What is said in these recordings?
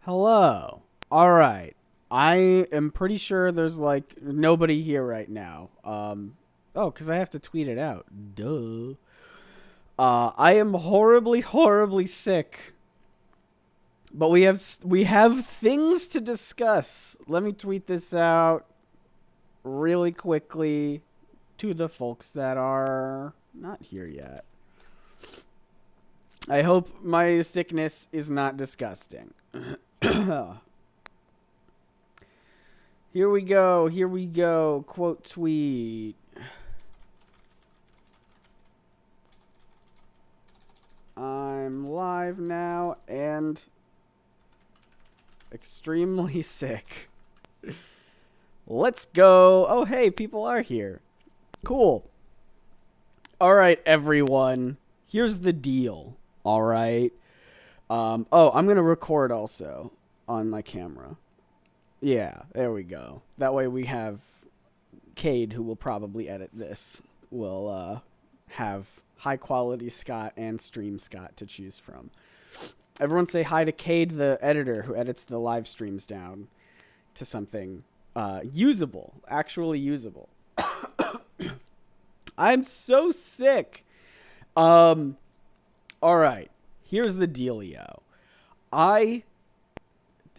Hello. All right. I am pretty sure there's like nobody here right now. Oh, because I have to tweet it out. Duh. I am horribly, horribly sick. But we have things to discuss. Let me tweet this out really quickly to the folks that are not here yet. I hope my sickness is not disgusting. Here we go. Here we go. Quote tweet. I'm live now and extremely sick. Let's go. Oh, hey, people are here. Cool. All right, everyone. Here's the deal. All right. Oh, I'm going to record also on my camera. Yeah, there we go. That way we have Cade, who will probably edit this, will have high quality Scott and stream Scott to choose from. Everyone say hi to Cade, the editor who edits the live streams down to something usable, actually usable. I'm so sick. All right. Here's the dealio.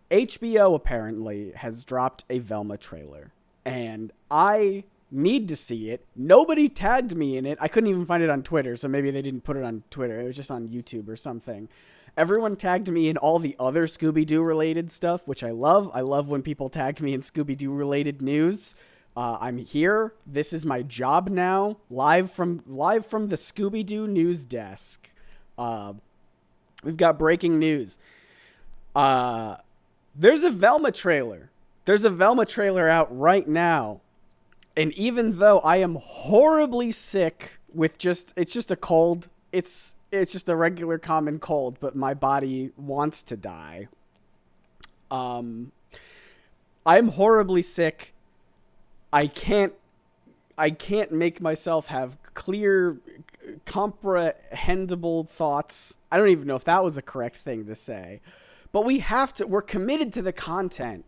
HBO apparently has dropped a Velma trailer, and I need to see it. Nobody tagged me in it. I couldn't even find it on Twitter, so maybe they didn't put it on Twitter. It was just on YouTube or something. Everyone tagged me in all the other Scooby-Doo related stuff, which I love. I love when people tag me in Scooby-Doo related news. I'm here. This is my job now. Live from the Scooby-Doo news desk. We've got breaking news. There's a Velma trailer. There's a Velma trailer out right now. And even though I am horribly sick with it's just a cold. It's just a regular common cold, but my body wants to die. I'm horribly sick. I can't make myself have clear, comprehensible thoughts. I don't even know if that was a correct thing to say. But we're committed to the content.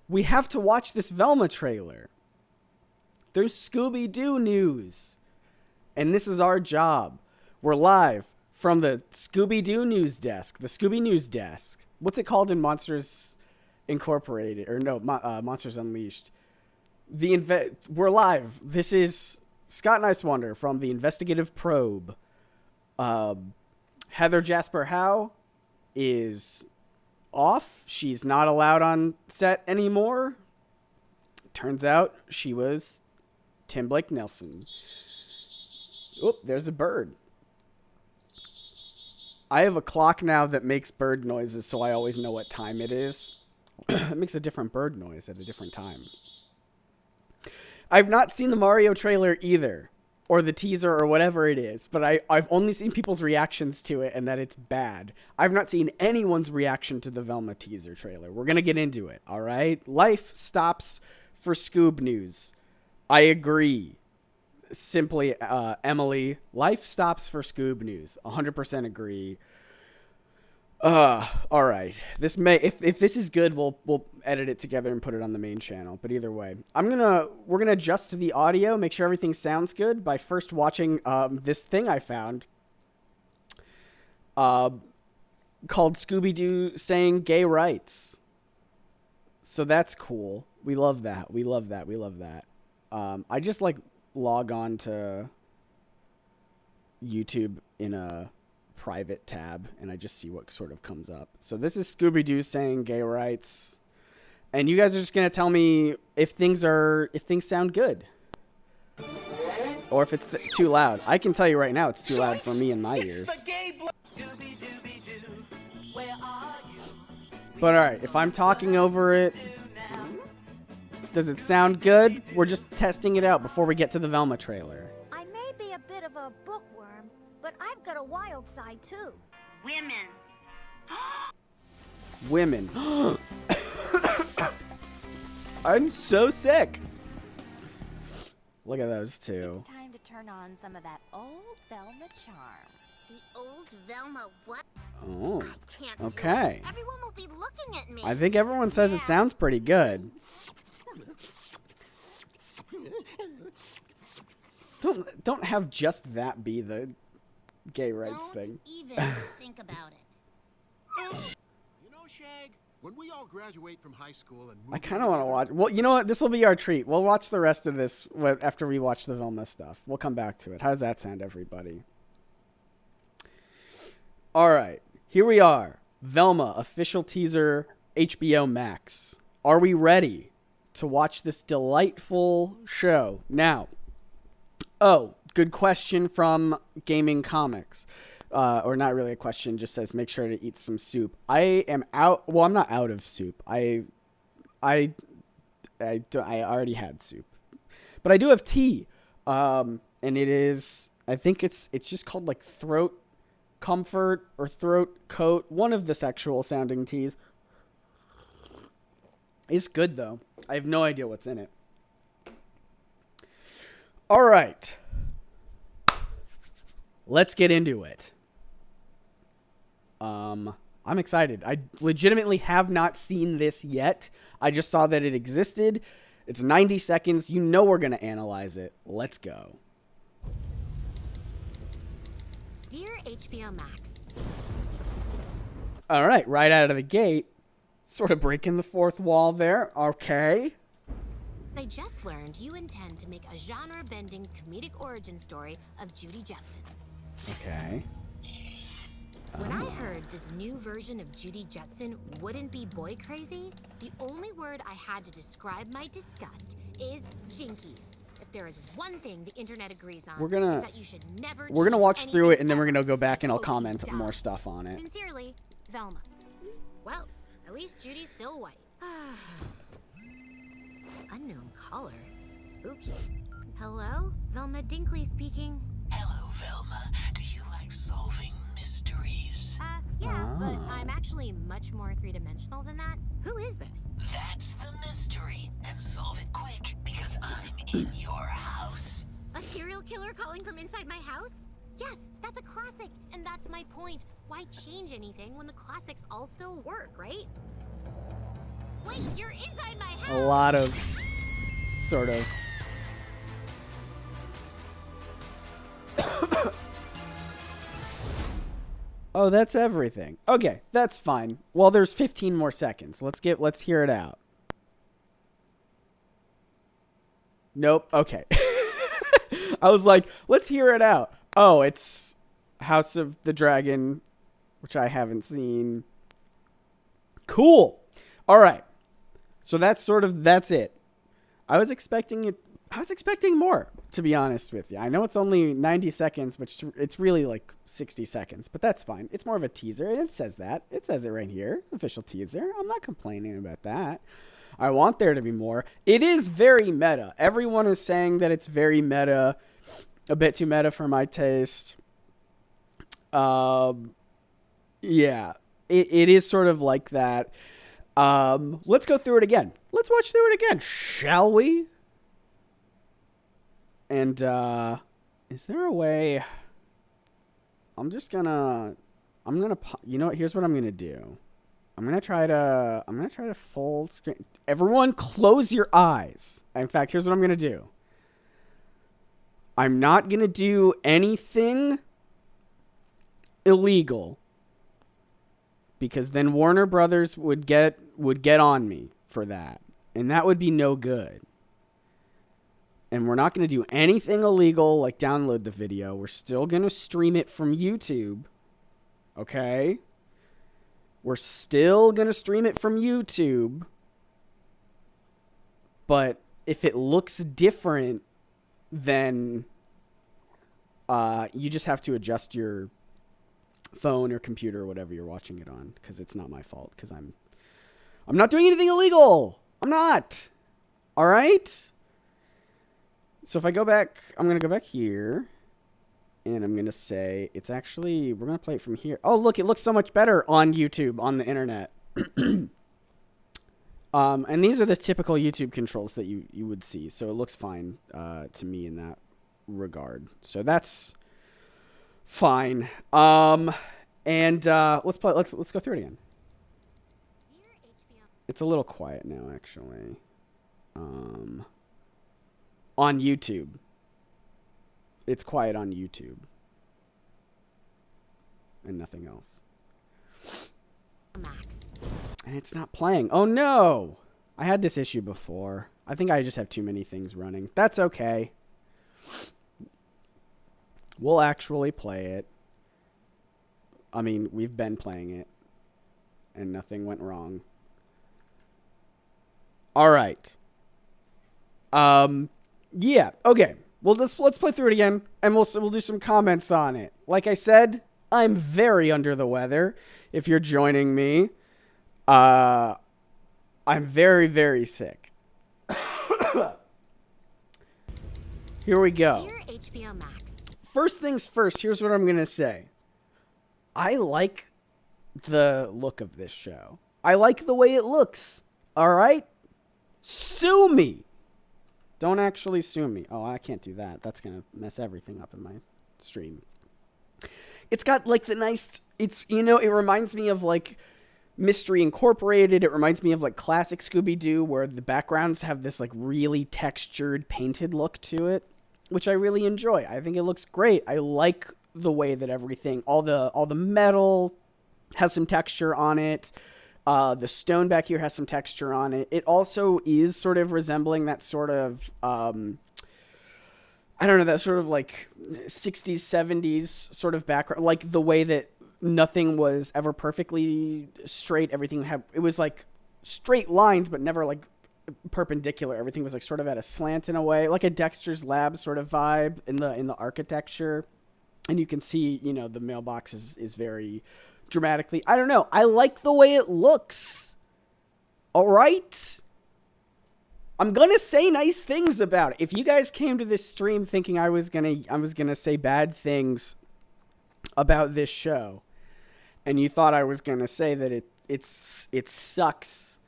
We have to watch this Velma trailer. There's Scooby-Doo news. And this is our job. We're live from the Scooby-Doo news desk, the Scooby News desk. What's it called in Monsters Incorporated? Or no, Monsters Unleashed. We're live. This is Scott Nicewander from the Investigative Probe. Heather Jasper Howe is off. She's not allowed on set anymore. Turns out she was Tim Blake Nelson. Oop, there's a bird. I have a clock now that makes bird noises, so I always know what time it is. It makes a different bird noise at a different time. I've not seen the Mario trailer either, or the teaser, or whatever it is, but I've only seen people's reactions to it and that it's bad. I've not seen anyone's reaction to the Velma teaser trailer. We're going to get into it, all right? Life stops for Scoob News. I agree. Simply, Emily, life stops for Scoob News. 100% agree. All right. If this is good, we'll edit it together and put it on the main channel. But either way, we're gonna adjust the audio, make sure everything sounds good by first watching this thing I found called Scooby-Doo saying gay rights. So that's cool. We love that. We love that. We love that. I just log on to YouTube in a private tab and I just see what sort of comes up. So this is Scooby-Doo saying gay rights, and you guys are just gonna tell me if things sound good or if it's too loud. I can tell you right now it's too loud for me in my ears. But all right, if I'm talking over it, does it sound good? We're just testing it out before we get to the Velma trailer. I may be a bit of a bookworm, but I've got a wild side too. Women. I'm so sick. Look at those two. It's time to turn on some of that old Velma charm. The old Velma what? Oh, I can't do okay. it. Everyone will be looking at me. I think everyone says it sounds pretty good. Don't have just that be the gay rights Don't thing. even think about it. You know, Shag, when we all graduate from high school and move I kind of want to watch. Well, you know what? This will be our treat. We'll watch the rest of this after we watch the Velma stuff. We'll come back to it. How does that sound, everybody? All right. Here we are. Velma, official teaser, HBO Max. Are we ready to watch this delightful show? Now, good question from Gaming Comics. Or not really a question, just says make sure to eat some soup. I am out. Well, I'm not out of soup. I already had soup, but I do have tea. And it is, I think it's just called like Throat Comfort or Throat Coat. One of the sexual sounding teas. It's good though. I have no idea what's in it. All right. Let's get into it. I'm excited. I legitimately have not seen this yet. I just saw that it existed. It's 90 seconds. You know we're going to analyze it. Let's go. Dear HBO Max. All right, right out of the gate. Sort of breaking the fourth wall there. Okay. They just learned you intend to make a genre-bending comedic origin story of Judy Jetson. Okay. When I heard this new version of Judy Jetson wouldn't be boy crazy, the only word I had to describe my disgust is jinkies. If there is one thing the internet agrees on, it's that you should never watch through it, and then we're ever. gonna go back and I'll Oh, comment you more dumb. stuff on it. Sincerely, Velma. Well, at least Judy's still white. Unknown caller. Spooky. Hello? Velma Dinkley speaking. Hello, Velma. Do you like solving mysteries? Yeah, but I'm actually much more three-dimensional than that. Who is this? That's the mystery. And solve it quick, because I'm in your house. A serial killer calling from inside my house? Yes, that's a classic, and that's my point. Why change anything when the classics all still work, right? Wait, you're inside my house! A lot of sort of oh, that's everything. Okay, that's fine. Well, there's 15 more seconds. Let's hear it out. Nope. Okay. I was like, let's hear it out. Oh, it's House of the Dragon, which I haven't seen. Cool. All right. So that's it. I was expecting more, to be honest with you. I know it's only 90 seconds, but it's really like 60 seconds, but that's fine. It's more of a teaser, and it says that. It says it right here. Official teaser. I'm not complaining about that. I want there to be more. It is very meta. Everyone is saying that it's very meta. A bit too meta for my taste. Yeah. It is sort of like that. Let's go through it again. Let's watch through it again, shall we? And, is there a way? You know what? Here's what I'm gonna do. I'm gonna try to full screen. Everyone close your eyes. In fact, here's what I'm gonna do. I'm not gonna do anything illegal, because then Warner Brothers would get on me for that, and that would be no good. And we're not going to do anything illegal like download the video. We're still going to stream it from YouTube. Okay? We're still going to stream it from YouTube. But if it looks different, then you just have to adjust your phone or computer or whatever you're watching it on, because it's not my fault, because I'm not doing anything illegal. I'm not. All right? So if I go back, I'm going to go back here, and I'm going to say it's actually, we're going to play it from here. Oh, look, it looks so much better on YouTube, on the internet. And these are the typical YouTube controls that you would see. So it looks fine to me in that regard. So that's Fine. And let's go through it again. Dear HBO. It's a little quiet now, actually. On YouTube. It's quiet on YouTube. And nothing else. Max. And it's not playing. Oh no! I had this issue before. I think I just have too many things running. That's okay. We'll actually play it. I mean, we've been playing it. And nothing went wrong. Alright. Yeah, okay. Well, let's play through it again, and we'll do some comments on it. Like I said, I'm very under the weather. If you're joining me, I'm very, very sick. Here we go. Dear HBO Max. First things first, here's what I'm going to say. I like the look of this show. I like the way it looks. All right? Sue me. Don't actually sue me. Oh, I can't do that. That's going to mess everything up in my stream. It's got like the nice, it reminds me of like Mystery Incorporated. It reminds me of like classic Scooby-Doo where the backgrounds have this like really textured, painted look to it, which I really enjoy. I think it looks great. I like the way that everything, all the metal has some texture on it. The stone back here has some texture on it. It also is sort of resembling that sort of, I don't know, that sort of like 60s, 70s sort of background, like the way that nothing was ever perfectly straight. Everything it was like straight lines, but never like perpendicular. Everything was like sort of at a slant in a way, like a Dexter's Lab sort of vibe in the architecture. And you can see, the mailbox is very dramatically. I don't know. I like the way it looks. All right. I'm going to say nice things about it. If you guys came to this stream thinking I was going to say bad things about this show and you thought I was going to say that it sucks.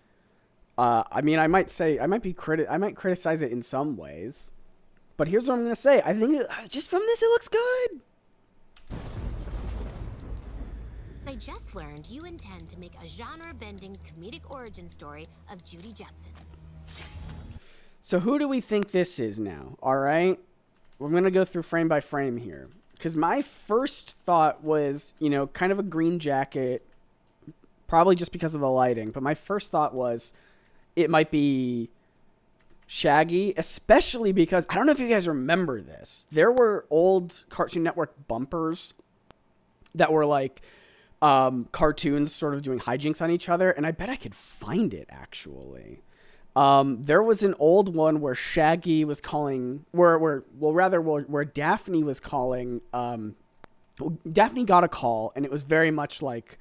I mean, I might criticize it in some ways. But here's what I'm going to say. I think just from this it looks good. I just learned you intend to make a genre-bending comedic origin story of Judy Jetson. So who do we think this is now? All right. We're going to go through frame by frame here. Because my first thought was, kind of a green jacket. Probably just because of the lighting. But my first thought was it might be Shaggy. Especially because, I don't know if you guys remember this. There were old Cartoon Network bumpers that were like cartoons sort of doing hijinks on each other. And I bet I could find it, actually. There was an old one where Shaggy was calling, where Daphne was calling, Daphne got a call, and it was very much like,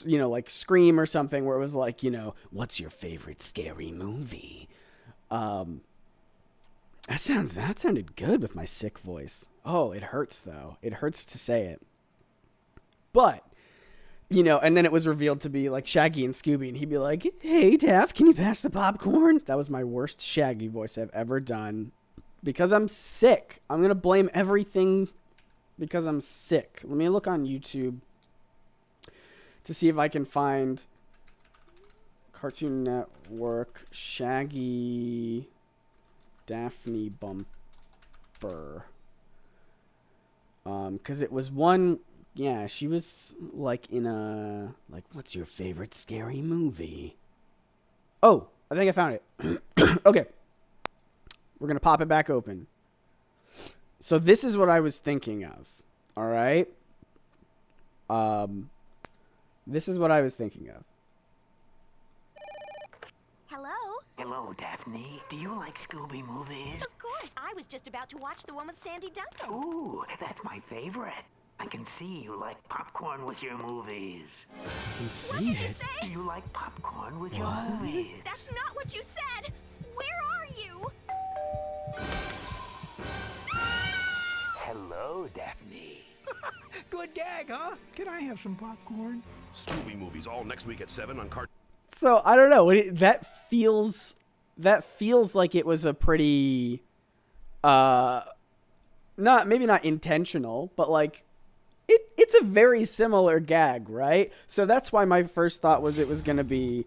like Scream or something, where it was like, what's your favorite scary movie? That sounded good with my sick voice. Oh, it hurts though. It hurts to say it. But, and then it was revealed to be like Shaggy and Scooby, and he'd be like, hey, Daph, can you pass the popcorn? That was my worst Shaggy voice I've ever done. Because I'm sick. I'm going to blame everything because I'm sick. Let me look on YouTube to see if I can find Cartoon Network Shaggy Daphne bumper. Because it was one... Yeah, she was like in a, like, what's your favorite scary movie? Oh, I think I found it. Okay. We're going to pop it back open. So this is what I was thinking of. All right. This is what I was thinking of. Hello? Hello, Daphne. Do you like Scooby movies? Of course. I was just about to watch the one with Sandy Duncan. Ooh, that's my favorite. I can see you like popcorn with your movies. What did you say? Do you like popcorn with your movies? That's not what you said. Where are you? Hello, Daphne. Good gag, huh? Can I have some popcorn? Scooby movies all next week at 7 on Cartoon. So I don't know. That feels like it was a pretty, maybe not intentional, but like it's a very similar gag, right? So that's why my first thought was it was going to be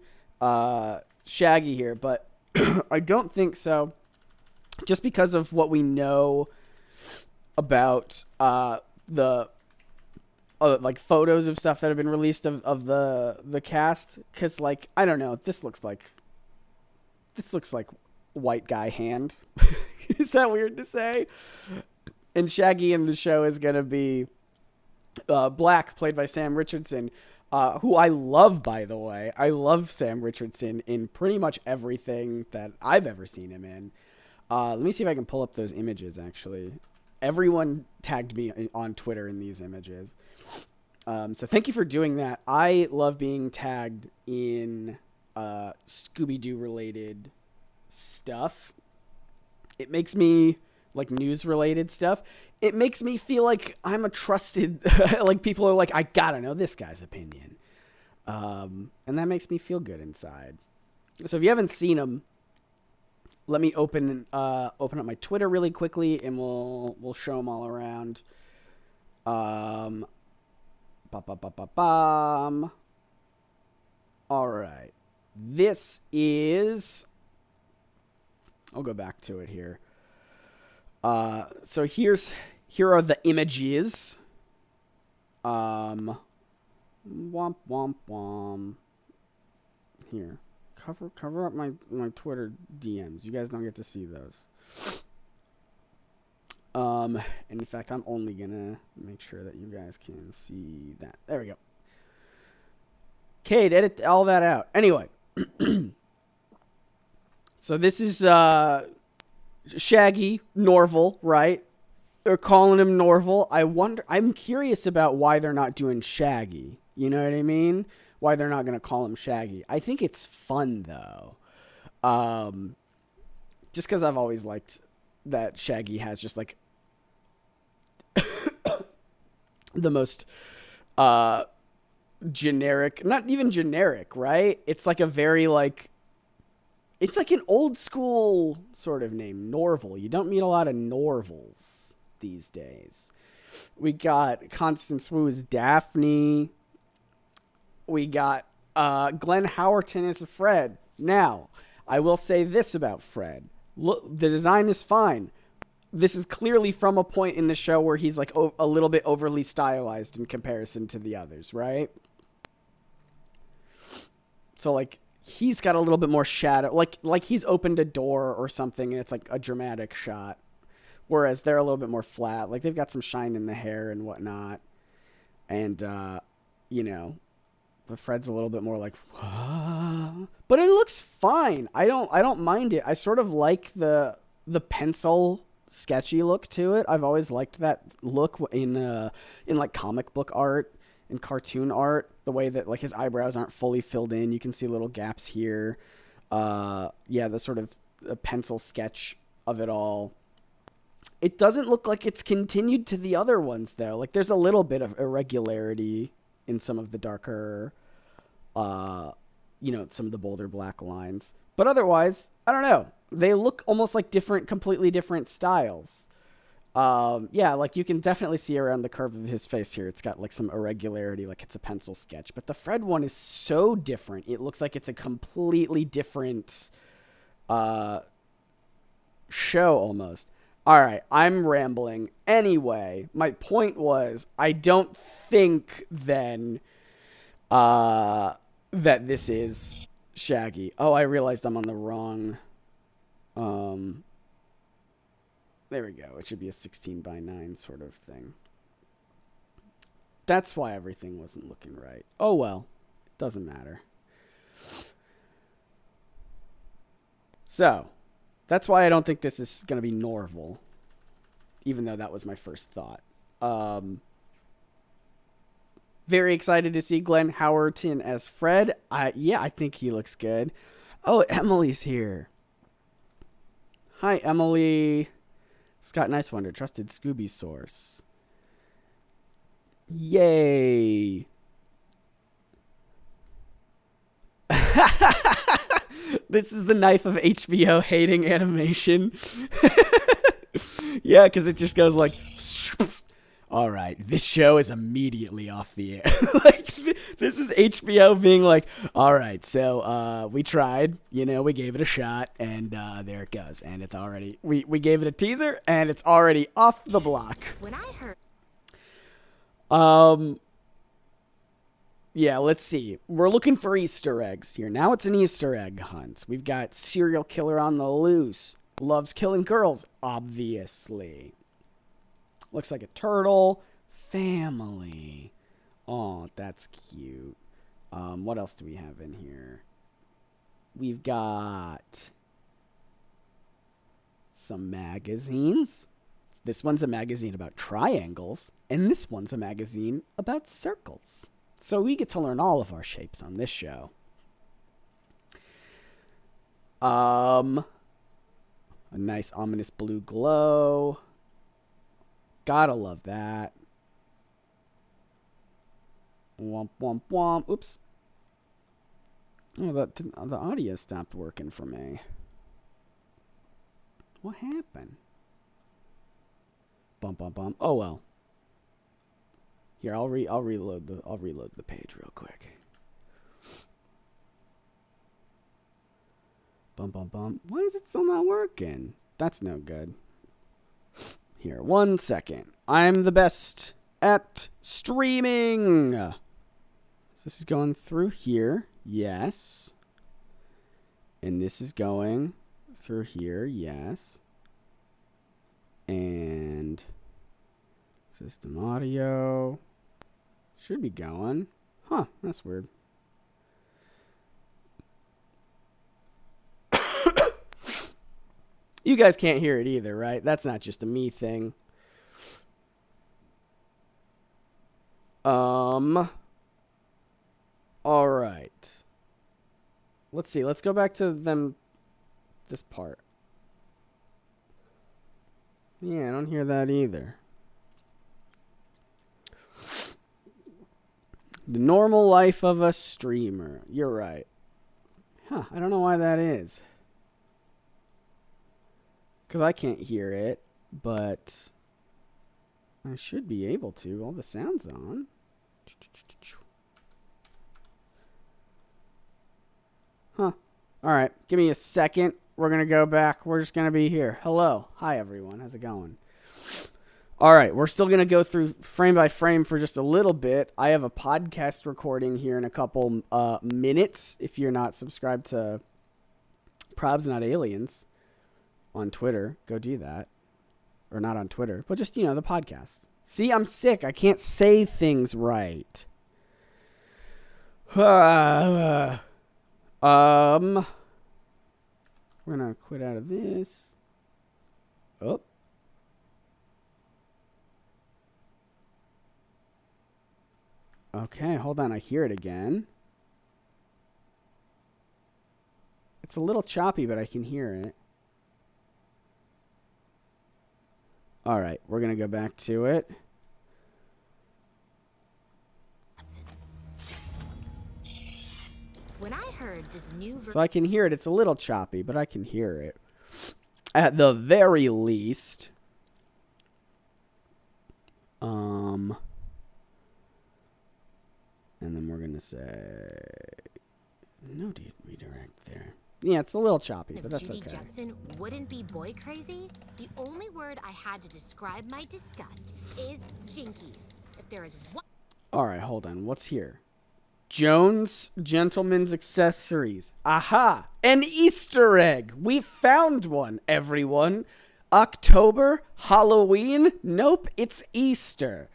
Shaggy here, but I don't think so. Just because of what we know about the like photos of stuff that have been released of the cast, because like I don't know, this looks like white guy hand. Is that weird to say? And Shaggy in the show is gonna be Black, played by Sam Richardson, who I love, by the way. I love Sam Richardson in pretty much everything that I've ever seen him in. Let me see if I can pull up those images, actually. Everyone tagged me on Twitter in these images. So thank you for doing that. I love being tagged in Scooby-Doo related stuff. It makes me, like, news related stuff. It makes me feel like I'm a trusted, like, people are like, I gotta know this guy's opinion. And that makes me feel good inside. So if you haven't seen him, let me open up my Twitter really quickly, and we'll show them all around. All right, this is. I'll go back to it here. So here are the images. Womp womp womp. Here. Cover up my Twitter DMs. You guys don't get to see those. And in fact, I'm only gonna make sure that you guys can see that. There we go. Kate, edit all that out. Anyway. So this is Shaggy, Norval, right? They're calling him Norval. I'm curious about why they're not doing Shaggy. You know what I mean? Why they're not going to call him Shaggy. I think it's fun, though. Just because I've always liked that Shaggy has just, like, the most generic, not even generic, right? It's like a very, like, it's like an old school sort of name, Norval. You don't meet a lot of Norvals these days. We got Constance Wu as Daphne. We got Glenn Howerton as Fred. Now, I will say this about Fred. Look, the design is fine. This is clearly from a point in the show where he's like a little bit overly stylized in comparison to the others, right? So like he's got a little bit more shadow, like he's opened a door or something and it's like a dramatic shot. Whereas they're a little bit more flat. Like they've got some shine in the hair and whatnot. And you know, but Fred's a little bit more like, whoa. But it looks fine. I don't mind it. I sort of like the pencil sketchy look to it. I've always liked that look in like comic book art and cartoon art. The way that like his eyebrows aren't fully filled in. You can see little gaps here. Yeah, the sort of pencil sketch of it all. It doesn't look like it's continued to the other ones though. Like there's a little bit of irregularity in some of the darker, some of the bolder black lines. But otherwise, I don't know. They look almost like completely different styles. Yeah, like you can definitely see around the curve of his face here. It's got like some irregularity, like it's a pencil sketch. But the Fred one is so different. It looks like it's a completely different show almost. All right, I'm rambling. Anyway, my point was I don't think then that this is Shaggy. Oh, I realized I'm on the wrong. There we go. It should be a 16:9 sort of thing. That's why everything wasn't looking right. Oh well, it doesn't matter. So, that's why I don't think this is going to be Norval, even though that was my first thought. Very excited to see Glenn Howerton as Fred. I think he looks good. Oh, Emily's here. Hi, Emily. Scott Nicewonder, trusted Scooby source. Yay. This is the knife of HBO hating animation. Yeah, because it just goes like... all right, this show is immediately off the air. Like, this is HBO being like, all right, so we tried, we gave it a shot, and there it goes. And it's already, we gave it a teaser, and it's already off the block. When I heard... Yeah, let's see. We're looking for Easter eggs here. Now it's an Easter egg hunt. We've got serial killer on the loose. Loves killing girls, obviously. Looks like a turtle. Family. Oh, that's cute. What else do we have in here? We've got some magazines. This one's a magazine about triangles, and this one's a magazine about circles. So we get to learn all of our shapes on this show. A nice ominous blue glow. Gotta love that. Womp, womp, womp. Oops. Oh, the audio stopped working for me. What happened? Bump, bump, bump. Oh, well. Here, I'll reload the page real quick. Bump, bump, bump. Why is it still not working? That's no good. Here, 1 second. I'm the best at streaming. So this is going through here. Yes. And this is going through here. Yes. And system audio should be going. Huh, that's weird. You guys can't hear it either, right? That's not just a me thing. All right. Let's see. Let's go back to this part. Yeah, I don't hear that either. The normal life of a streamer. You're right. Huh, I don't know why that is. Because I can't hear it, but I should be able to. All the sound's on. Huh. Alright, give me a second. We're going to go back. We're just going to be here. Hello. Hi, everyone. How's it going? Alright, we're still going to go through frame by frame for just a little bit. I have a podcast recording here in a couple minutes. If you're not subscribed to Probs Not Aliens on Twitter, go do that. Or not on Twitter, but just, the podcast. See, I'm sick. I can't say things right. We're going to quit out of this. Oh. Okay, hold on. I hear it again. It's a little choppy, but I can hear it. All right, we're going to go back to it. When I heard this new So I can hear it. It's a little choppy, but I can hear it. At the very least. And then we're going to say no redirect there. Yeah, it's a little choppy, but that's Judy okay. Jetson wouldn't be boy crazy. The only word I had to describe my disgust is jinkies. If there is one... All right, hold on. What's here? Jones Gentleman's Accessories. Aha! An Easter egg. We found one, everyone. October? Halloween? Nope, it's Easter.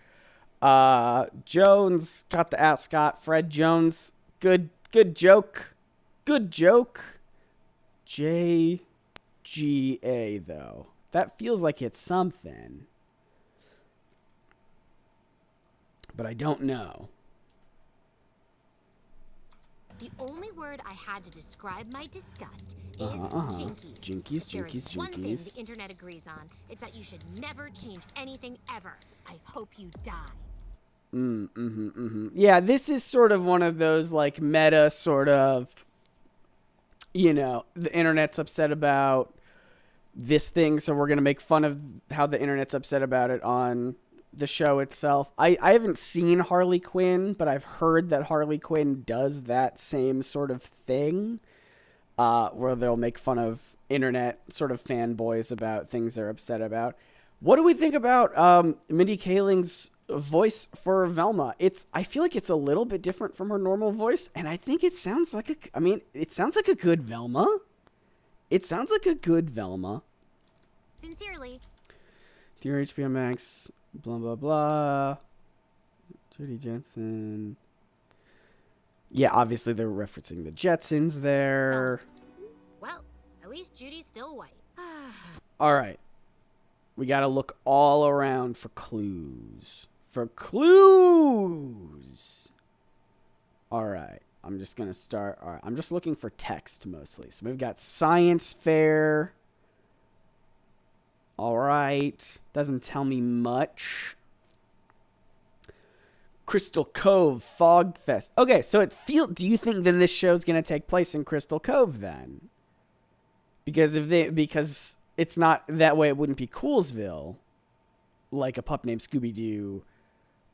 Jones got the ascot. Fred Jones. Good joke. Good joke. JGA, though. That feels like it's something. But I don't know. The only word I had to describe my disgust is jinkies. Jinkies, If there is jinkies, one thing jinkies. the internet agrees on, it's that you should never change anything ever. I hope you die. Yeah, this is sort of one of those, like, meta sort of, the internet's upset about this thing, so we're going to make fun of how the internet's upset about it on the show itself. I haven't seen Harley Quinn, but I've heard that Harley Quinn does that same sort of thing, where they'll make fun of internet sort of fanboys about things they're upset about. What do we think about Mindy Kaling's voice for Velma? I feel like it's a little bit different from her normal voice, and I think it sounds like it sounds like a good Velma. It sounds like a good Velma. Sincerely. Dear HBO Max, blah, blah, blah. Judy Jetson. Yeah, obviously they're referencing the Jetsons there. Well, at least Judy's still white. All right. We got to look all around for clues. All right. I'm just going to start. All right. I'm just looking for text mostly. So we've got science fair. All right. Doesn't tell me much. Crystal Cove, Fog Fest. Okay, so do you think then this show's going to take place in Crystal Cove then? Because it's not that way, it wouldn't be Coolsville, like a pup named Scooby-Doo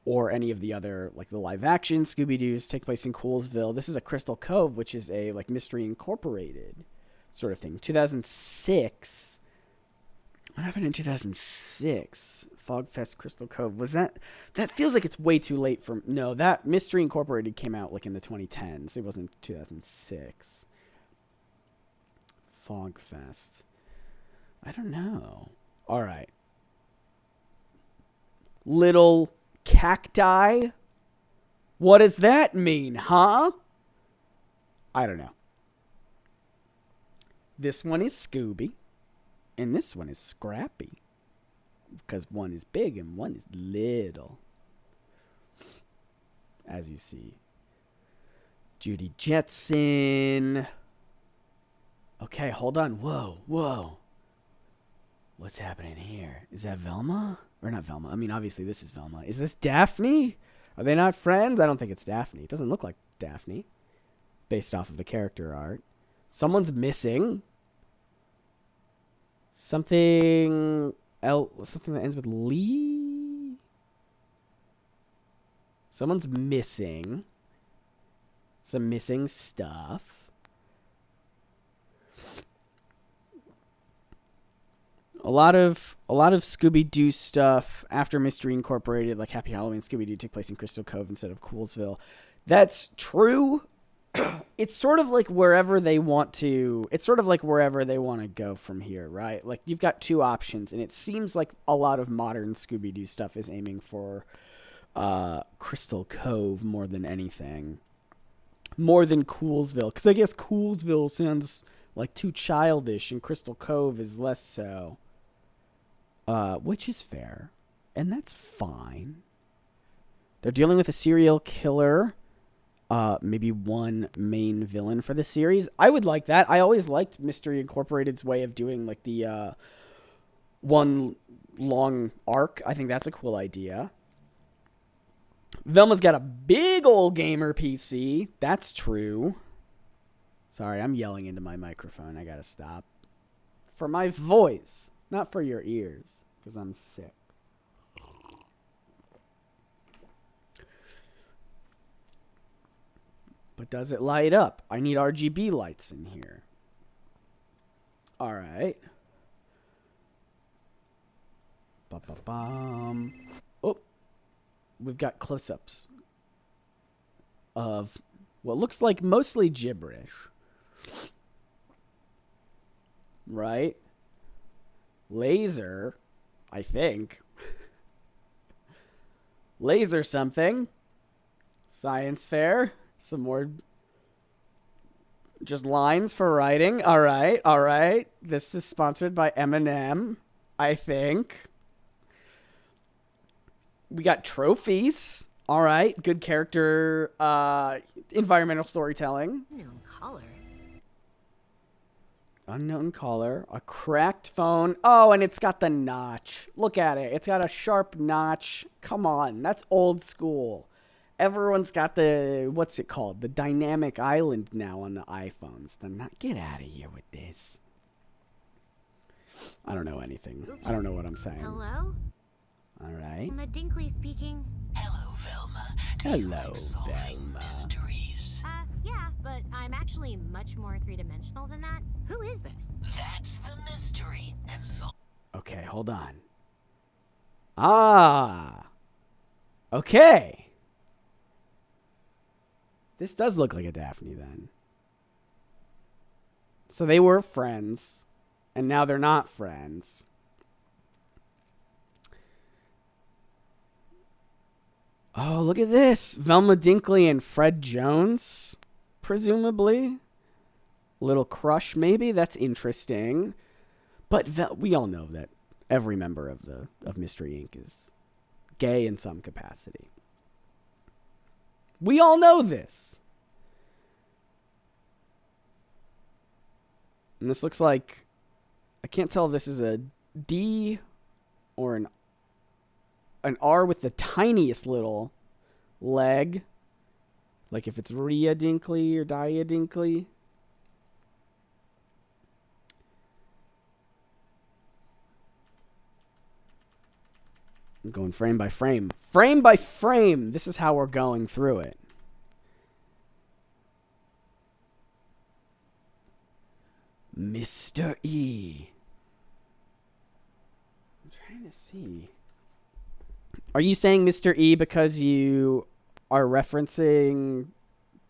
or any of the other, like the live action Scooby-Doos take place in Coolsville. This is a Crystal Cove, which is a like Mystery Incorporated sort of thing. 2006. What happened in 2006? Fogfest Crystal Cove. Was that feels like it's way too late for... No, that Mystery Incorporated came out like in the 2010s. It wasn't 2006. Fogfest. I don't know. All right. Little cacti? What does that mean, huh? I don't know. This one is Scooby. And this one is Scrappy. Because one is big and one is little. As you see. Judy Jetson. Okay, hold on. Whoa. What's happening here? Is that Velma? Or not Velma. I mean, obviously this is Velma. Is this Daphne? Are they not friends? I don't think it's Daphne. It doesn't look like Daphne. Based off of the character art. Someone's missing. Something that ends with Lee. Someone's missing. Some missing stuff. A lot of Scooby-Doo stuff after Mystery Incorporated, like Happy Halloween, Scooby-Doo took place in Crystal Cove instead of Coolsville. That's true. It's sort of like wherever they want to go from here, right? Like you've got two options, and it seems like a lot of modern Scooby-Doo stuff is aiming for Crystal Cove more than anything. More than Coolsville, because I guess Coolsville sounds like too childish, and Crystal Cove is less so. Which is fair, and that's fine. They're dealing with a serial killer. Maybe one main villain for the series. I would like that. I always liked Mystery Incorporated's way of doing like the one long arc. I think that's a cool idea. Velma's got a big old gamer PC. That's true. Sorry, I'm yelling into my microphone. I gotta stop. For my voice, not for your ears, because I'm sick. But does it light up? I need RGB lights in here. All right. Ba-ba-bum. Oh, we've got close-ups of what looks like mostly gibberish. Right? Laser, I think. Laser something. Science fair. Some more just lines for writing. All right. This is sponsored by M&M, I think. We got trophies. All right. Good character, environmental storytelling. Unknown caller. A cracked phone. Oh, and it's got the notch. Look at it. It's got a sharp notch. Come on. That's old school. Everyone's got the, what's it called? The dynamic island now on the iPhones. Get out of here with this. I don't know anything. I don't know what I'm saying. Hello? All right. Velma Dinkley speaking. Hello, Velma. Do you Hello, like solving Velma. mysteries? Yeah, but I'm actually much more three-dimensional than that. Who is this? That's the mystery. And Okay, hold on. Ah. Okay. This does look like a Daphne then. So they were friends, and now they're not friends. Oh, look at this. Velma Dinkley and Fred Jones, presumably. Little crush, maybe. That's interesting. But we all know that every member of Mystery Inc. is gay in some capacity. We all know this. And this looks like, I can't tell if this is a D or an R with the tiniest little leg. Like if it's Rhea Dinkley or Dia Dinkley. I'm going frame by frame. Frame by frame. This is how we're going through it. Mr. E. I'm trying to see. Are you saying Mr. E because you are referencing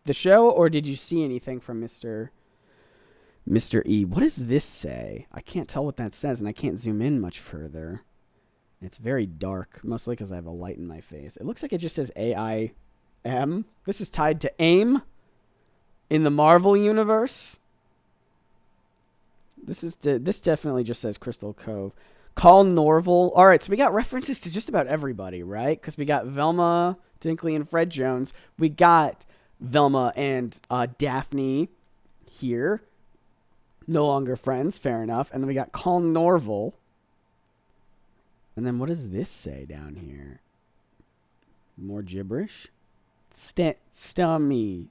the show, or did you see anything from Mr. E? What does this say? I can't tell what that says, and I can't zoom in much further. It's very dark, mostly because I have a light in my face. It looks like it just says AIM. This is tied to AIM in the Marvel universe. This definitely just says Crystal Cove. Call Norval. All right, so we got references to just about everybody, right? Because we got Velma Dinkley and Fred Jones. We got Velma and Daphne here. No longer friends, fair enough. And then we got Call Norval. And then what does this say down here? More gibberish? Stumpy.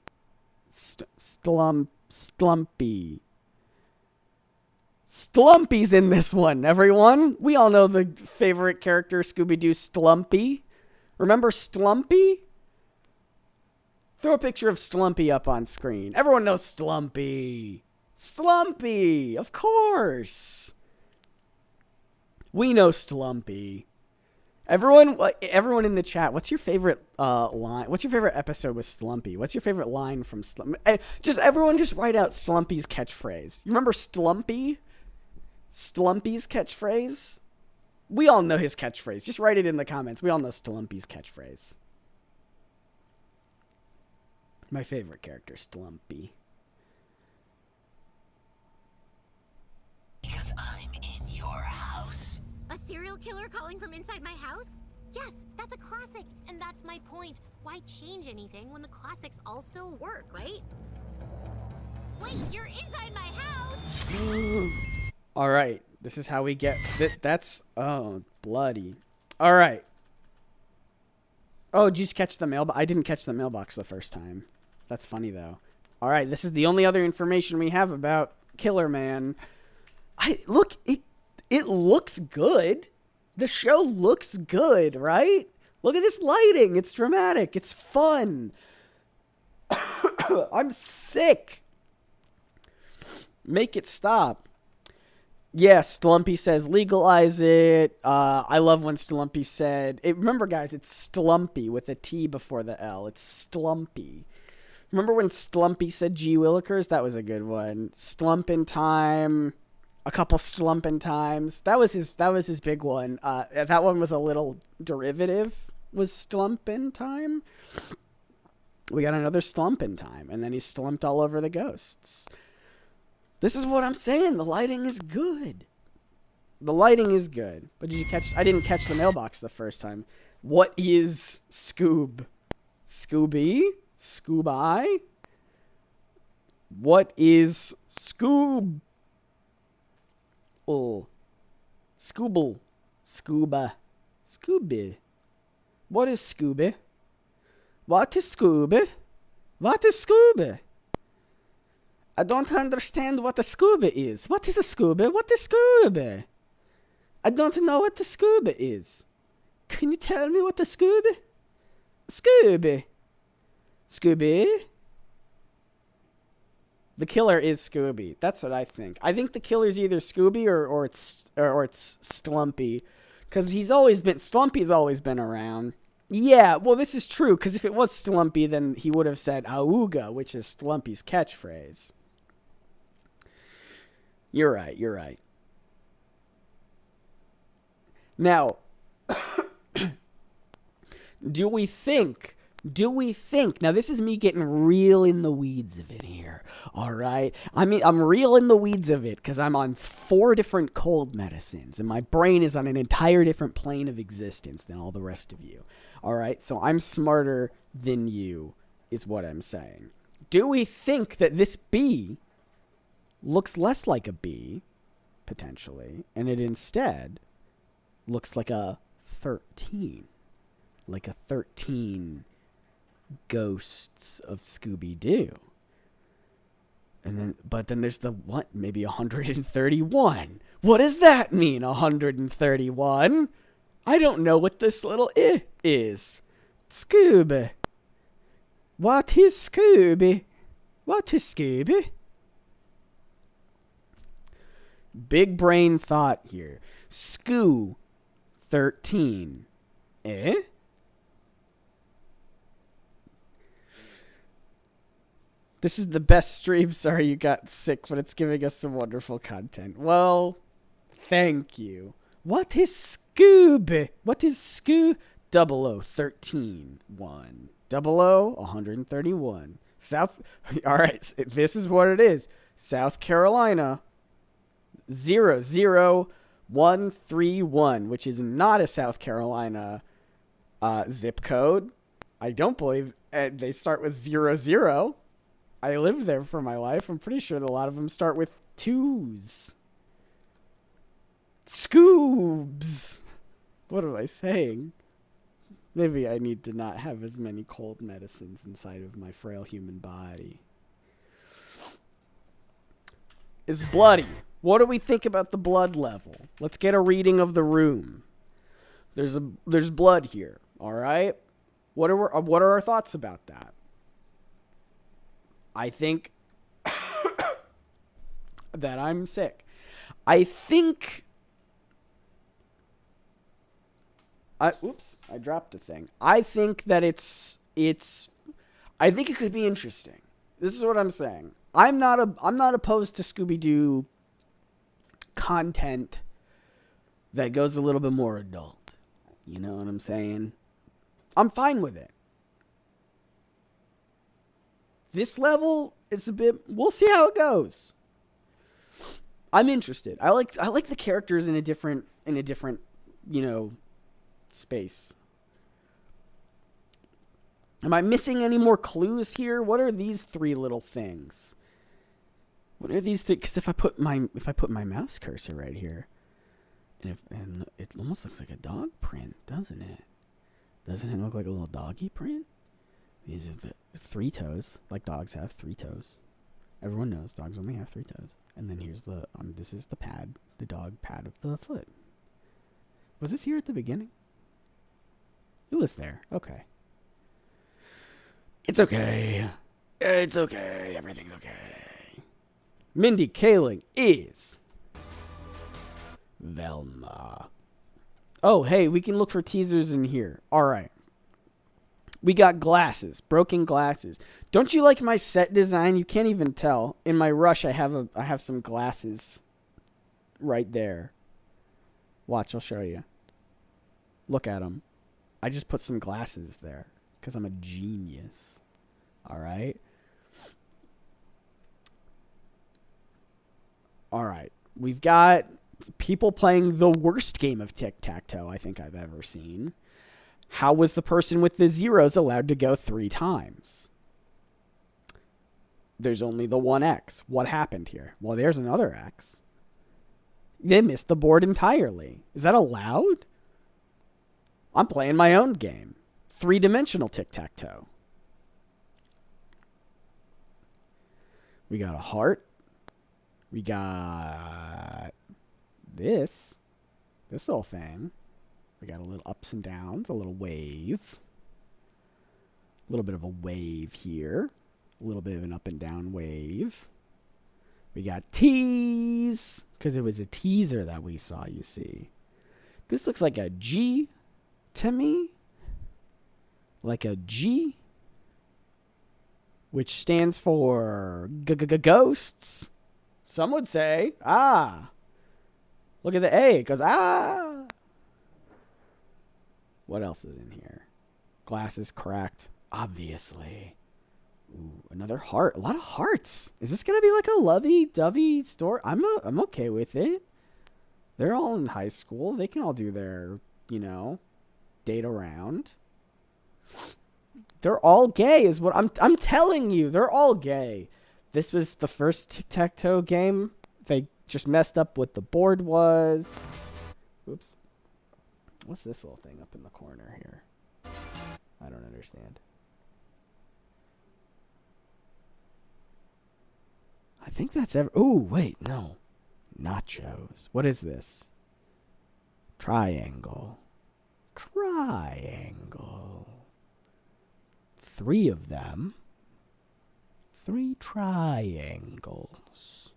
Slumpy's in this one, everyone. We all know the favorite character, Scooby-Doo, Slumpy. Remember Slumpy? Throw a picture of Slumpy up on screen. Everyone knows Slumpy. Slumpy, of course. We know Slumpy. Everyone in the chat, what's your favorite line? What's your favorite episode with Slumpy? What's your favorite line from Slumpy? Everyone just write out Slumpy's catchphrase. You remember Slumpy? Slumpy's catchphrase? We all know his catchphrase. Just write it in the comments. We all know Slumpy's catchphrase. My favorite character, Slumpy. because I'm in your house. A serial killer calling from inside my house? Yes, that's a classic, and that's my point. Why change anything when the classics all still work, right? Wait, you're inside my house! All right, this is how we get... That's... Oh, bloody. All right. Oh, did you just catch the mailbox? I didn't catch the mailbox the first time. That's funny, though. All right, this is the only other information we have about Killer Man. Look, it looks good. The show looks good, right? Look at this lighting. It's dramatic. It's fun. I'm sick. Make it stop. Yes, Stumpy says legalize it. I love when Stumpy said... remember, guys, it's Stumpy with a T before the L. It's Stumpy. Remember when Stumpy said Gee Willikers? That was a good one. Slumpin' time. A couple slumpin' times. That was his big one. That one was a little derivative. Was slumpin' time. We got another slumpin' time. And then he slumped all over the ghosts. This is what I'm saying. The lighting is good. The lighting is good. But did you catch... I didn't catch the mailbox the first time. What is Scoob? Scooby? Scoob-I? What is Scoob? Oh. Scooble. Scooba. Scooby. What is Scooby? What is Scooby? What is Scooby? I don't understand what a scuba is. What is a scuba? What is scuba? I don't know what a scuba is. Can you tell me what the Scooby? Scooby. Scooby? The killer is Scooby. That's what I think. I think the killer's either Scooby or it's Slumpy. Because Slumpy's always been around. Yeah, well, this is true, because if it was Slumpy, then he would have said Auga, which is Slumpy's catchphrase. You're right. Now, do we think, now this is me getting real in the weeds of it here, all right? I mean, I'm real in the weeds of it because I'm on 4 different cold medicines, and my brain is on an entire different plane of existence than all the rest of you, all right? So I'm smarter than you, is what I'm saying. Do we think that this bee looks less like a bee, potentially, and it instead looks like a 13? Like a 13 ghosts of Scooby-Doo. But then there's the what? Maybe 131. What does that mean, 131? I don't know what this little I is. Scooby. What is Scooby? What is Scooby? Big brain thought here. Scoo 13. Eh? This is the best stream. Sorry you got sick, but it's giving us some wonderful content. Well, thank you. What is Scooby? What is Scoo? 0013 1. 131. South. All right, this is what it is. South Carolina 00131, which is not a South Carolina zip code. I don't believe they start with 00. I lived there for my life. I'm pretty sure that a lot of them start with 2s. Scoobs. What am I saying? Maybe I need to not have as many cold medicines inside of my frail human body. It's bloody. What do we think about the blood level? Let's get a reading of the room. There's blood here. All right. What are our thoughts about that? I think that I'm sick. I think I dropped a thing. I think that I think it could be interesting. This is what I'm saying. I'm not opposed to Scooby-Doo content that goes a little bit more adult. You know what I'm saying? I'm fine with it. This level is a bit. We'll see how it goes. I'm interested. I like the characters in a different, space. Am I missing any more clues here? What are these 3 little things? What are these 3? Because if I put my mouse cursor right here, and it almost looks like a dog print, doesn't it? Doesn't it look like a little doggy print? These are the 3 toes, like dogs have 3 toes. Everyone knows dogs only have 3 toes. And then here's this is the pad, the dog pad of the foot. Was this here at the beginning? It was there. Okay. It's okay. It's okay. Everything's okay. Mindy Kaling is Velma. Oh, hey, we can look for teasers in here. All right. We got glasses, broken glasses. Don't you like my set design? You can't even tell. In my rush, I have some glasses right there. Watch, I'll show you. Look at them. I just put some glasses there because I'm a genius. All right. All right. We've got people playing the worst game of tic-tac-toe I think I've ever seen. How was the person with the zeros allowed to go 3 times? There's only the 1 X. What happened here? Well, there's another X. They missed the board entirely. Is that allowed? I'm playing my own game. 3-dimensional tic-tac-toe. We got a heart. We got this little thing. We got a little ups and downs, a little wave. A little bit of a wave here. A little bit of an up and down wave. We got tease, because it was a teaser that we saw, you see. This looks like a G to me. Like a G, which stands for ghosts. Some would say, look at the A, because What else is in here? Glass is cracked, obviously. Ooh, another heart. A lot of hearts. Is this going to be like a lovey-dovey story? I'm okay with it. They're all in high school. They can all do their, date around. They're all gay is what I'm telling you. They're all gay. This was the first tic-tac-toe game. They just messed up what the board was. Oops. What's this little thing up in the corner here? I don't understand. I think that's Ooh, wait, no. Nachos. What is this? Triangle. Triangle. 3 of them. 3 triangles.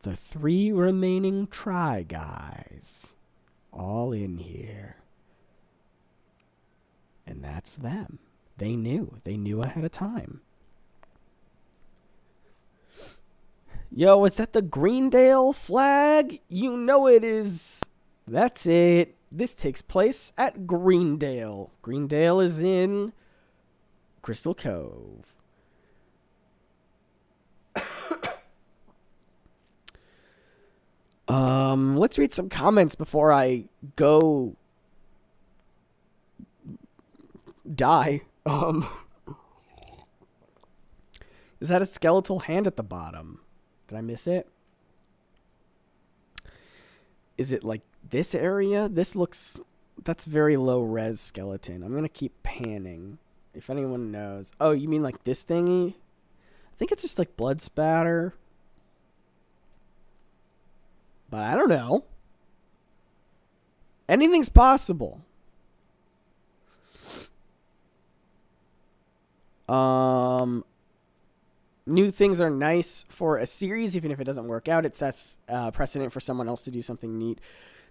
The 3 remaining try guys. All in here. And that's them. They knew. They knew ahead of time. Yo, is that the Greendale flag? You know it is. That's it. This takes place at Greendale. Greendale is in Crystal Cove. Let's read some comments before I go die. Is that a skeletal hand at the bottom? Did I miss it? Is it like this area? That's very low res skeleton. I'm going to keep panning. If anyone knows. Oh, you mean like this thingy? I think it's just like blood spatter. But I don't know. Anything's possible. New things are nice for a series, even if it doesn't work out. It sets precedent for someone else to do something neat.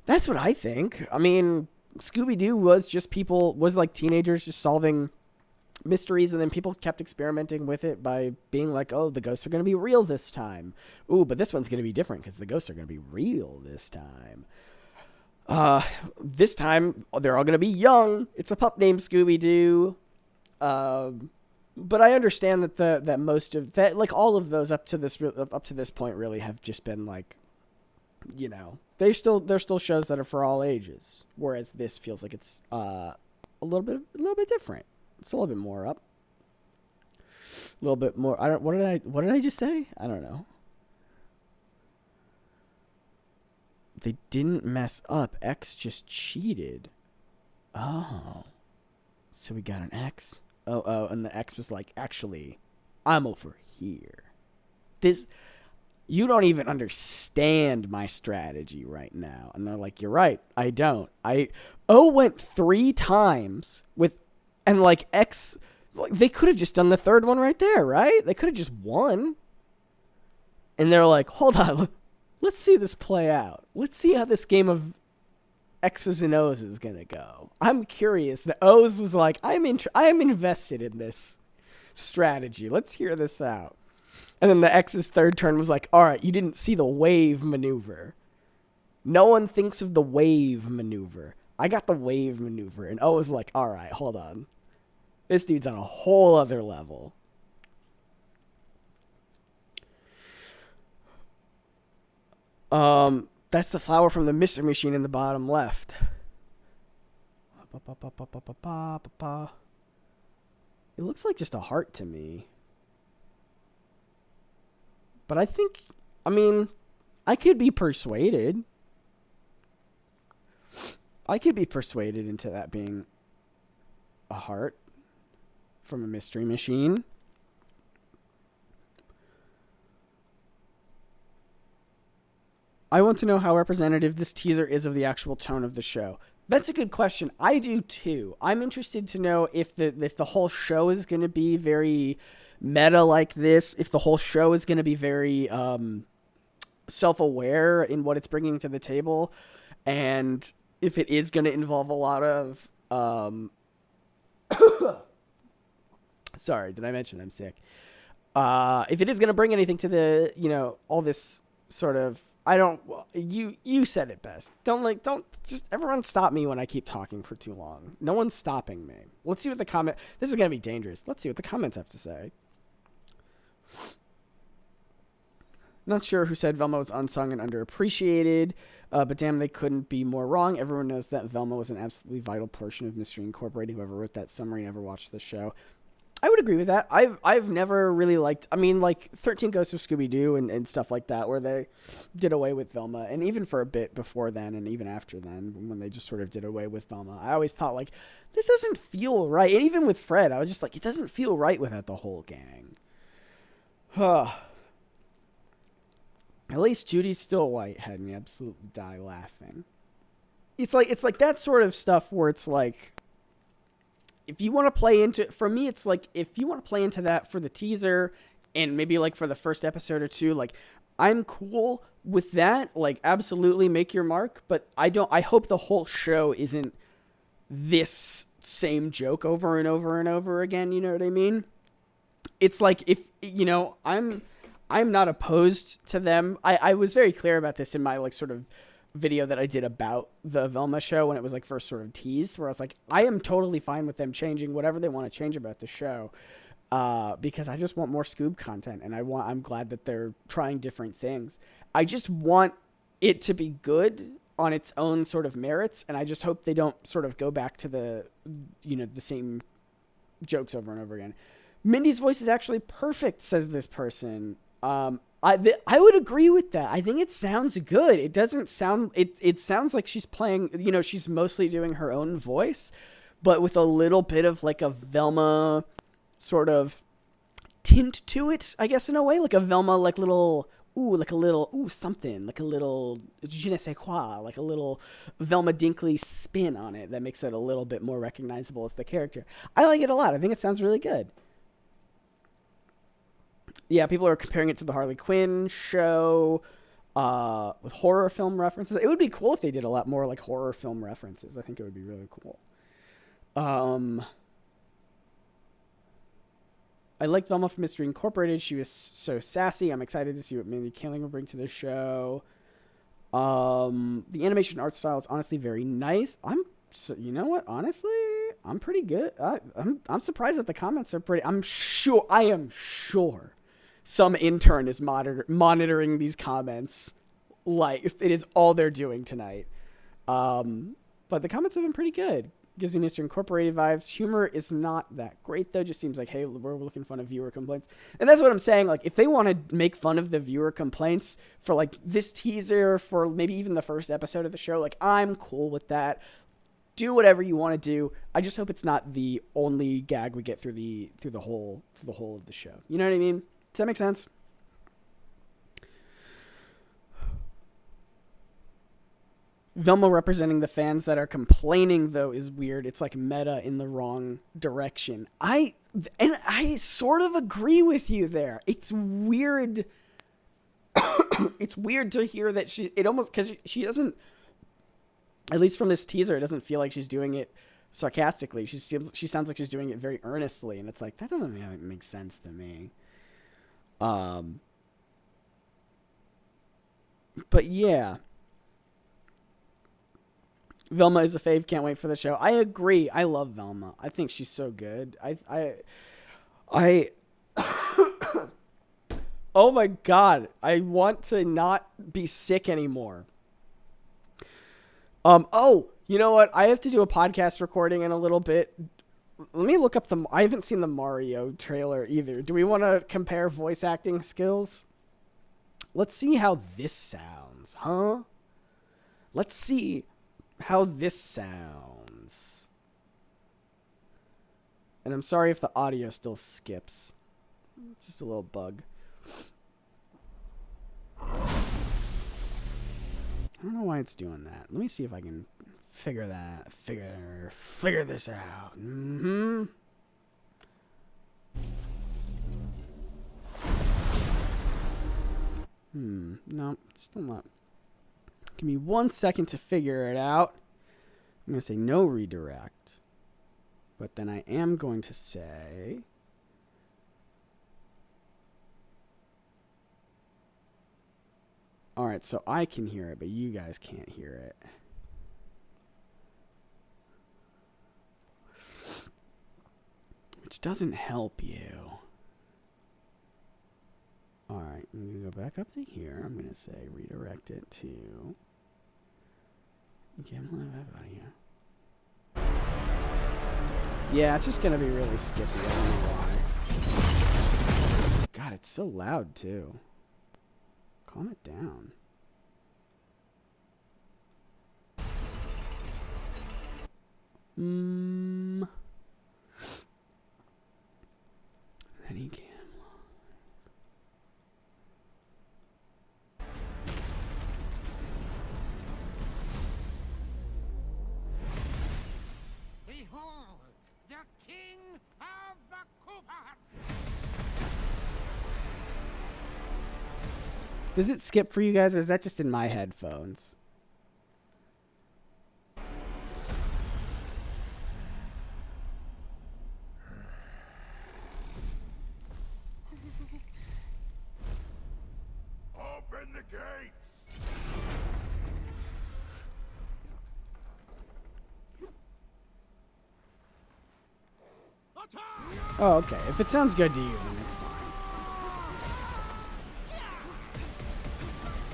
That's what I think. I mean, Scooby-Doo was like teenagers just solving mysteries, and then people kept experimenting with it by being like, oh, the ghosts are going to be real this time. Ooh, but this one's going to be different because the ghosts are going to be real this time. This time, they're all going to be young. It's a pup named Scooby-Doo. But I understand that most of that, like all of those up to this point, really have just been like, they're still shows that are for all ages. Whereas this feels like it's a little bit different. It's a little bit more up. A little bit more. What did I just say? I don't know. They didn't mess up. X just cheated. Oh. So we got an X. Oh, and the X was like, actually, I'm over here. You don't even understand my strategy right now. And they're like, you're right, I don't. O went 3 times and like X, they could have just done the third one right there, right? They could have just won. And they're like, hold on, let's see this play out. Let's see how this game of X's and O's is gonna go. I'm curious. The O's was like, I am invested in this strategy. Let's hear this out. And then the X's third turn was like, all right, you didn't see the wave maneuver. No one thinks of the wave maneuver. I got the wave maneuver. And O was like, all right, hold on. This dude's on a whole other level. That's the flower from the mystery machine in the bottom left. It looks like just a heart to me. But I could be persuaded. I could be persuaded into that being a heart from a mystery machine. I want to know how representative this teaser is of the actual tone of the show. That's a good question. I do too. I'm interested to know if the whole show is going to be very meta like this, if the whole show is going to be very self-aware in what it's bringing to the table, and if it is going to involve a lot of sorry, did I mention I'm sick? If it is going to bring anything to the, all this sort of, you said it best. Don't just everyone stop me when I keep talking for too long. No one's stopping me. Let's see what this is going to be dangerous. Let's see what the comments have to say. Not sure who said Velma was unsung and underappreciated, but damn, they couldn't be more wrong. Everyone knows that Velma was an absolutely vital portion of Mystery Incorporated. Whoever wrote that summary never watched the show. I would agree with that. I've never really liked, 13 Ghosts of Scooby-Doo and stuff like that, where they did away with Velma, and even for a bit before then, and even after then, when they just sort of did away with Velma, I always thought, like, this doesn't feel right. And even with Fred, I was just like, it doesn't feel right without the whole gang. At least Judy's still white had me absolutely die laughing. It's like that sort of stuff where it's like, if you want to play into, for me, it's like, if you want to play into that for the teaser and maybe like for the first episode or two, like, I'm cool with that. Like, absolutely make your mark, but I hope the whole show isn't this same joke over and over and over again. You know what I mean? It's like, if, I'm not opposed to them. I was very clear about this in my like sort of video that I did about the Velma show when it was like first sort of teased, where I was like, I am totally fine with them changing whatever they want to change about the show, because I just want more Scoob content, and I'm glad that they're trying different things. I just want it to be good on its own sort of merits, and I just hope they don't sort of go back to the same jokes over and over again. Mindy's voice is actually perfect, says this person. I would agree with that. I think it sounds good. It doesn't sound, it sounds like she's playing, she's mostly doing her own voice, but with a little bit of like a Velma sort of tint to it, I guess, in a way, like a Velma, like little, something, like a little je ne sais quoi, like a little Velma Dinkley spin on it that makes it a little bit more recognizable as the character. I like it a lot. I think it sounds really good. Yeah, people are comparing it to the Harley Quinn show with horror film references. It would be cool if they did a lot more like horror film references. I think it would be really cool. I liked Velma from Mystery Incorporated. She was so sassy. I'm excited to see what Mindy Kaling will bring to the show. The animation art style is honestly very nice. You know what? Honestly, I'm pretty good. I'm surprised that the comments are pretty. I am sure some intern is monitoring these comments like it is all they're doing tonight. But the comments have been pretty good. Gives me Mr. Incorporated vibes. Humor is not that great, though. Just seems like, hey, we're looking fun of viewer complaints. And that's what I'm saying. Like, if they want to make fun of the viewer complaints for, like, this teaser, for maybe even the first episode of the show, like, I'm cool with that. Do whatever you want to do. I just hope it's not the only gag we get through the whole of the show. You know what I mean? Does that make sense? Velma representing the fans that are complaining, though, is weird. It's like meta in the wrong direction. I sort of agree with you there. It's weird. It's weird to hear that because she doesn't, at least from this teaser, it doesn't feel like she's doing it sarcastically. She sounds like she's doing it very earnestly, and it's like, that doesn't really make sense to me. But yeah. Velma is a fave. Can't wait for the show. I agree. I love Velma. I think she's so good. I oh my God. I want to not be sick anymore. Oh, you know what? I have to do a podcast recording in a little bit. Let me look up I haven't seen the Mario trailer either. Do we want to compare voice acting skills? Let's see how this sounds, huh? Let's see how this sounds. And I'm sorry if the audio still skips. Just a little bug. I don't know why it's doing that. Let me see if I can figure this out. No, still not. Give me 1 second to figure it out. I'm going to say no redirect. But then I am going to say... Alright, so I can hear it, but you guys can't hear it. Which doesn't help you. Alright, I'm going to go back up to here. I'm going to say redirect it to... Okay, I'm going to live out of here. Yeah, it's just going to be really skippy. I don't know why. God, it's so loud, too. Calm it down. Any camera. Behold, the king of the Koopas! Does it skip for you guys, or is that just in my headphones? Open the gates! Oh, okay. If it sounds good to you, then it's fine.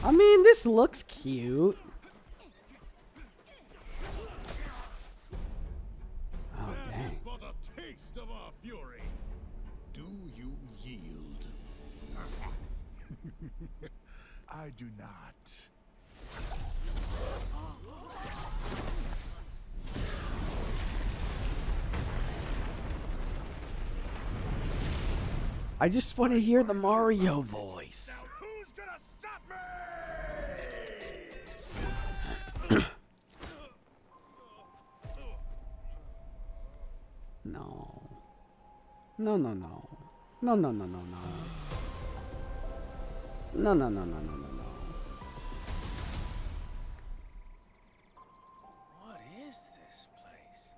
I mean, this looks cute. Oh, dang. But a taste of our fury. Do you yield? I do not. I just want to hear the Mario voice. Now who's gonna stop me? No. No, no, no. No, no, no, no, no. No, no, no, no, no, no, no. What is this place?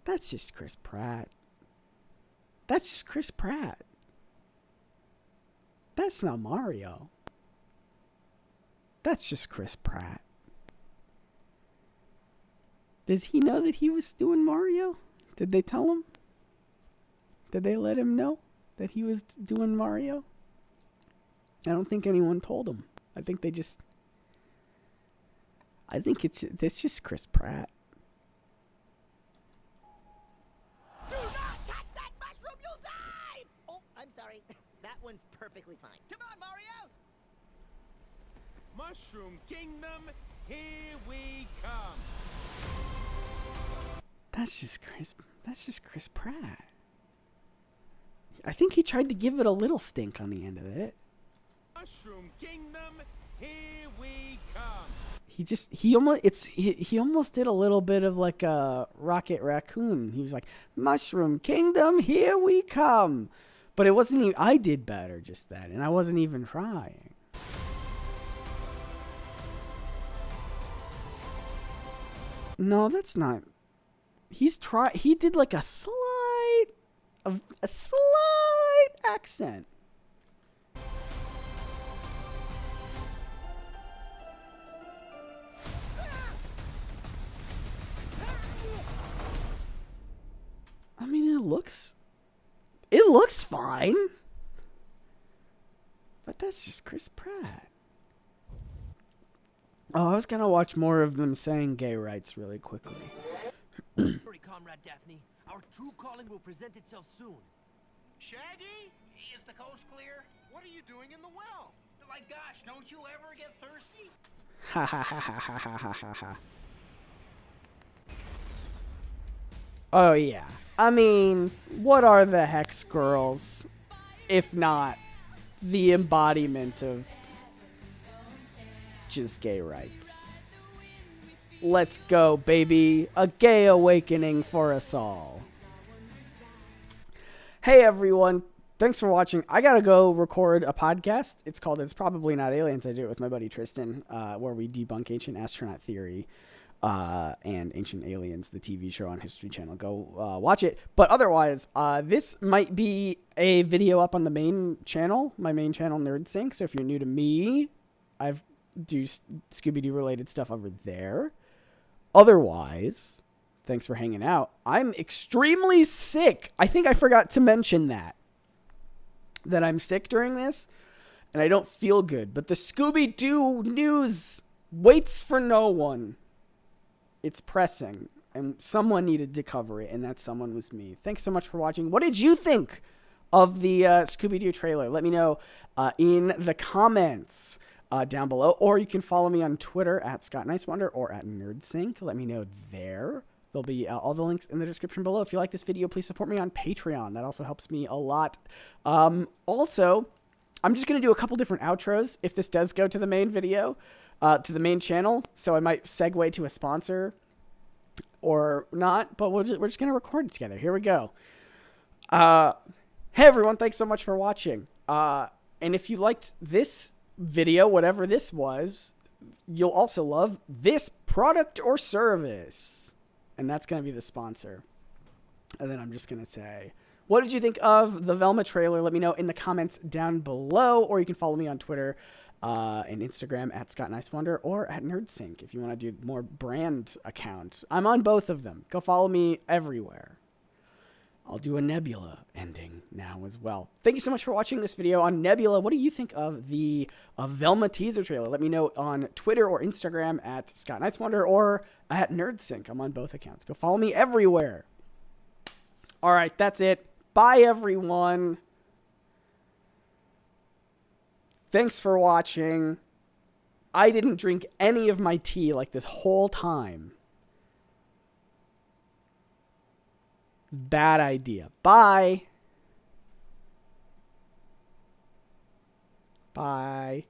That's just Chris Pratt. That's just Chris Pratt. That's not Mario. That's just Chris Pratt. Does he know that he was doing Mario? Did they tell him? Did they let him know that he was doing Mario? I don't think anyone told him. I think they just... I think it's just Chris Pratt. Do not touch that mushroom, you'll die! Oh, I'm sorry. That one's perfectly fine. Come on, Mario! Mushroom Kingdom, here we come. That's just Chris Pratt. I think he tried to give it a little stink on the end of it. Mushroom Kingdom, here we come. He almost did a little bit of like a Rocket Raccoon. He was like, Mushroom Kingdom, here we come. But it wasn't even, I did better just then, and I wasn't even trying. No, that's not. He did like a slight accent. I mean, it looks fine. But that's just Chris Pratt. Oh, I was gonna watch more of them saying gay rights really quickly. Sorry, Comrade Daphne. Our true calling will present itself soon. Shaggy? Is the coast clear? What are you doing in the well? Like, gosh, don't you ever get thirsty? Ha ha ha ha ha ha ha ha. Oh yeah. I mean, what are the Hex Girls, if not the embodiment of just gay rights? Let's go, baby. A gay awakening for us all. Hey, everyone. Thanks for watching. I gotta go record a podcast. It's called It's Probably Not Aliens. I do it with my buddy Tristan, where we debunk ancient astronaut theory and Ancient Aliens, the TV show on History Channel. Go watch it. But otherwise, this might be a video up on the main channel, my main channel, Nerd Sync. So if you're new to me, I've do Scooby-Doo related stuff over there. Otherwise, thanks for hanging out. I'm extremely sick. I think I forgot to mention that I'm sick during this and I don't feel good. But the Scooby-Doo news waits for no one. It's pressing and someone needed to cover it, and that someone was me. Thanks so much for watching. What did you think of the Scooby-Doo trailer? Let me know in the comments down below, or you can follow me on Twitter at ScottNiceWonder or at NerdSync. Let me know there. There'll be all the links in the description below. If you like this video, please support me on Patreon. That also helps me a lot. Also, I'm just going to do a couple different outros if this does go to the main video, to the main channel. So I might segue to a sponsor or not, but we're just going to record it together. Here we go. Hey, everyone. Thanks so much for watching. And if you liked this video, whatever this was, you'll also love this product or service. And that's going to be the sponsor. And then I'm just going to say, what did you think of the Velma trailer? Let me know in the comments down below, or you can follow me on Twitter and Instagram at ScottNiceWonder or at NerdSync if you want to do more brand account. I'm on both of them. Go follow me everywhere. I'll do a Nebula ending now as well. Thank you so much for watching this video on Nebula. What do you think of the Velma teaser trailer? Let me know on Twitter or Instagram at ScottNiceWonder or at NerdSync. I'm on both accounts. Go follow me everywhere. All right, that's it. Bye, everyone. Thanks for watching. I didn't drink any of my tea like this whole time. Bad idea. Bye. Bye.